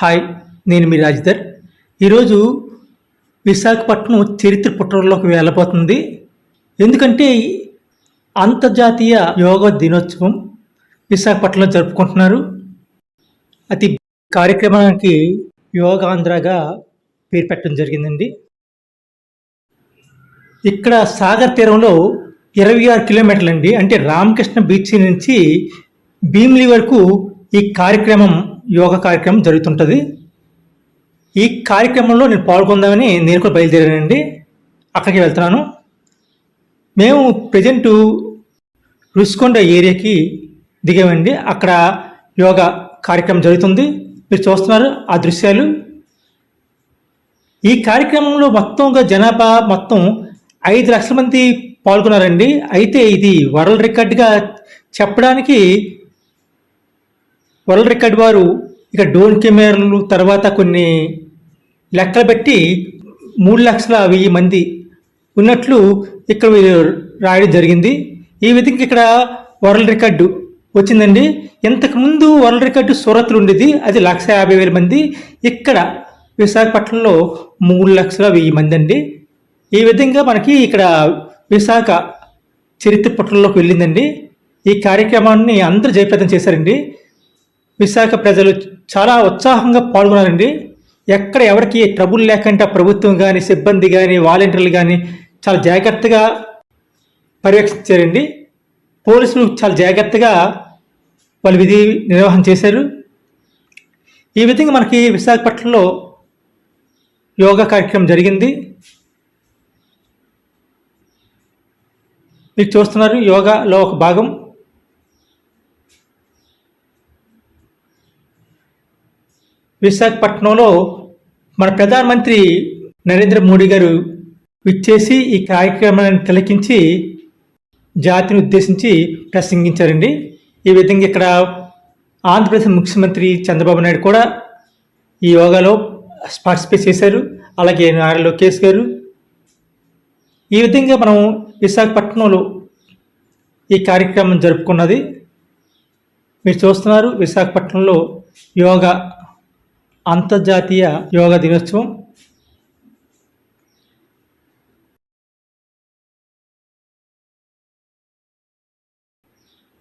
Hi, నేను మీ రాజధర్. ఈరోజు విశాఖపట్నం చరిత్ర పుటల్లోకి వెళ్ళబోతుంది. ఎందుకంటే అంతర్జాతీయ యోగా దినోత్సవం విశాఖపట్నంలో జరుపుకుంటున్నారు. అతి కార్యక్రమానికి యోగాంధ్రగా పేరు పెట్టడం జరిగిందండి. ఇక్కడ సాగర్ తీరంలో 26 కిలోమీటర్లు అండి, అంటే రామకృష్ణ బీచ్ నుంచి భీమిలి వరకు ఈ యోగా కార్యక్రమం జరుగుతుంటుంది. ఈ కార్యక్రమంలో నేను పాల్గొందామని నేను కూడా బయలుదేరానండి. అక్కడికి వెళ్తున్నాను. మేము ప్రజెంటు రుషికొండ ఏరియాకి దిగామండి. అక్కడ యోగా కార్యక్రమం జరుగుతుంది. మీరు చూస్తున్నారు ఆ దృశ్యాలు. ఈ కార్యక్రమంలో మొత్తంగా జనాభా 5 లక్షల మంది పాల్గొన్నారండి. అయితే ఇది వరల్డ్ రికార్డుగా చెప్పడానికి వరల్డ్ రికార్డ్ వారు ఇక డ్రోన్ కెమెరాలు తర్వాత కొన్ని లెక్కలు పెట్టి 3,10,000 మంది ఉన్నట్లు ఇక్కడ రాయడం జరిగింది. ఈ విధంగా ఇక్కడ వరల్డ్ రికార్డు వచ్చిందండి. ఇంతకుముందు వరల్డ్ రికార్డు సూరత్లో ఉండేది, అది 1,50,000 మంది. ఇక్కడ విశాఖపట్నంలో 3,10,000 మంది అండి. ఈ విధంగా మనకి ఇక్కడ విశాఖ చరిత్ర పుటల్లోకి వెళ్ళిందండి. ఈ కార్యక్రమాన్ని అందరూ జయప్రదం చేశారండి. విశాఖ ప్రజలు చాలా ఉత్సాహంగా పాల్గొన్నారండి. ఎక్కడ ఎవరికి ట్రబుల్ లేకుండా ప్రభుత్వం కానీ, సిబ్బంది కానీ, వాలంటీర్లు కానీ చాలా జాగ్రత్తగా పర్యవేక్షించారండి. పోలీసులు చాలా జాగ్రత్తగా వాళ్ళు విధి నిర్వహణ చేశారు. ఈ విధంగా మనకి విశాఖపట్నంలో యోగా కార్యక్రమం జరిగింది. మీరు చూస్తున్నారు యోగాలో ఒక భాగం. విశాఖపట్నంలో మన ప్రధానమంత్రి నరేంద్ర మోడీ గారు విచ్చేసి ఈ కార్యక్రమాన్ని తిలకించి జాతిని ఉద్దేశించి ప్రసంగించారండి. ఈ విధంగా ఇక్కడ ఆంధ్రప్రదేశ్ ముఖ్యమంత్రి చంద్రబాబు నాయుడు కూడా ఈ యోగాలో పార్టిసిపేట్ చేశారు. అలాగే నారా లోకేష్ గారు. ఈ విధంగా మనం విశాఖపట్నంలో ఈ కార్యక్రమం జరుపుకున్నది. మీరు చూస్తున్నారు విశాఖపట్నంలో యోగా అంతర్జాతీయ యోగా దినోత్సవం.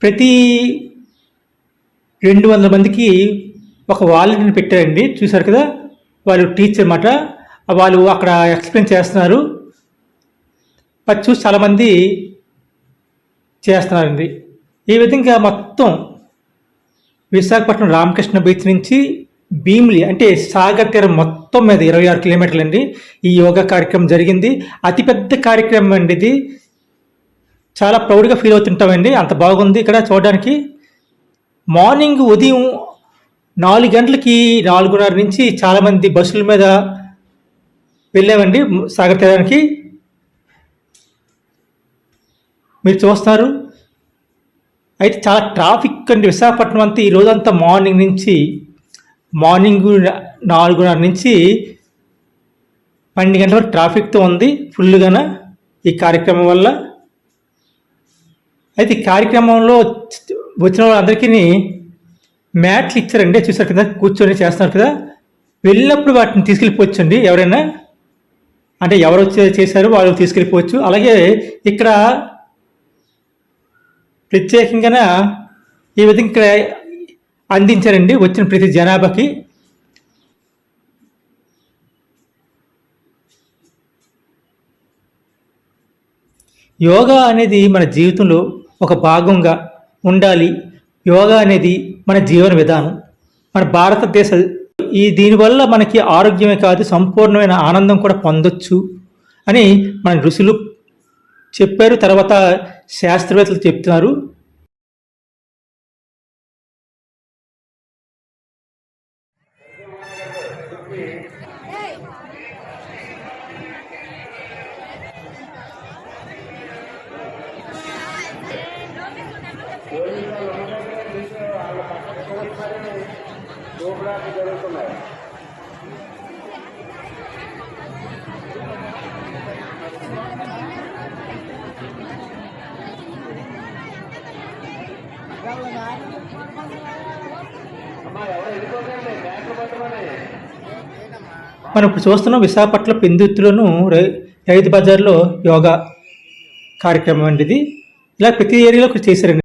ప్రతి 200 మందికి ఒక వాలంటీర్ని పెట్టారండి. చూశారు కదా, వాళ్ళు టీచర్ అన్నమాట. వాళ్ళు అక్కడ ఎక్స్ప్లెయిన్ చేస్తున్నారు. చూసి చాలామంది చేస్తున్నారండి. ఈ విధంగా మొత్తం విశాఖపట్నం రామకృష్ణ బీచ్ నుంచి భీమిలి అంటే సాగర్ తీరం మొత్తం మీద 26 కిలోమీటర్లు అండి ఈ యోగా కార్యక్రమం జరిగింది. అతిపెద్ద కార్యక్రమం అండి ఇది. చాలా ప్రౌడ్గా ఫీల్ అవుతుంటామండి, అంత బాగుంది ఇక్కడ చూడడానికి. మార్నింగ్ ఉదయం 4 గంటలకి 4:30 నుంచి చాలామంది బస్సుల మీద వెళ్ళామండి సాగర్ తీరానికి. మీరు చూస్తారు. అయితే చాలా ట్రాఫిక్ అండి విశాఖపట్నం అంతా. ఈ రోజంతా మార్నింగ్ 4:30 నుంచి 12 గంటల వరకు ట్రాఫిక్తో ఉంది ఫుల్గాన ఈ కార్యక్రమం వల్ల. అయితే ఈ కార్యక్రమంలో వచ్చిన వాళ్ళందరికీ మ్యాట్లు ఇచ్చారండి. చూసారు కదా, కూర్చొని చేస్తున్నారు కదా. వెళ్ళినప్పుడు వాటిని తీసుకెళ్ళిపోవచ్చండి. ఎవరైనా అంటే ఎవరు చేశారో వాళ్ళు తీసుకెళ్ళిపోవచ్చు. అలాగే ఇక్కడ ప్రత్యేకంగా ఈ విధంగా ఇక్కడ అందించారండి వచ్చిన ప్రతి జనాభాకి. యోగా అనేది మన జీవితంలో ఒక భాగంగా ఉండాలి. యోగా అనేది మన జీవన విధానం. మన భారతదేశ దీనివల్ల మనకి ఆరోగ్యమే కాదు, సంపూర్ణమైన ఆనందం కూడా పొందొచ్చు అని మన ఋషులు చెప్పారు. తర్వాత శాస్త్రవేత్తలు చెప్తున్నారు. అమ్మా ఎవరు వెళ్ళిపోకండి, బ్యాంకులు పట్టమని. మనం ఇప్పుడు చూస్తున్నాం విశాఖపట్నం పెందుర్తిలోను రైతు బజార్లో యోగా కార్యక్రమం అండి ఇది. ఇలా ప్రతి ఏరియాలో చేశారండి.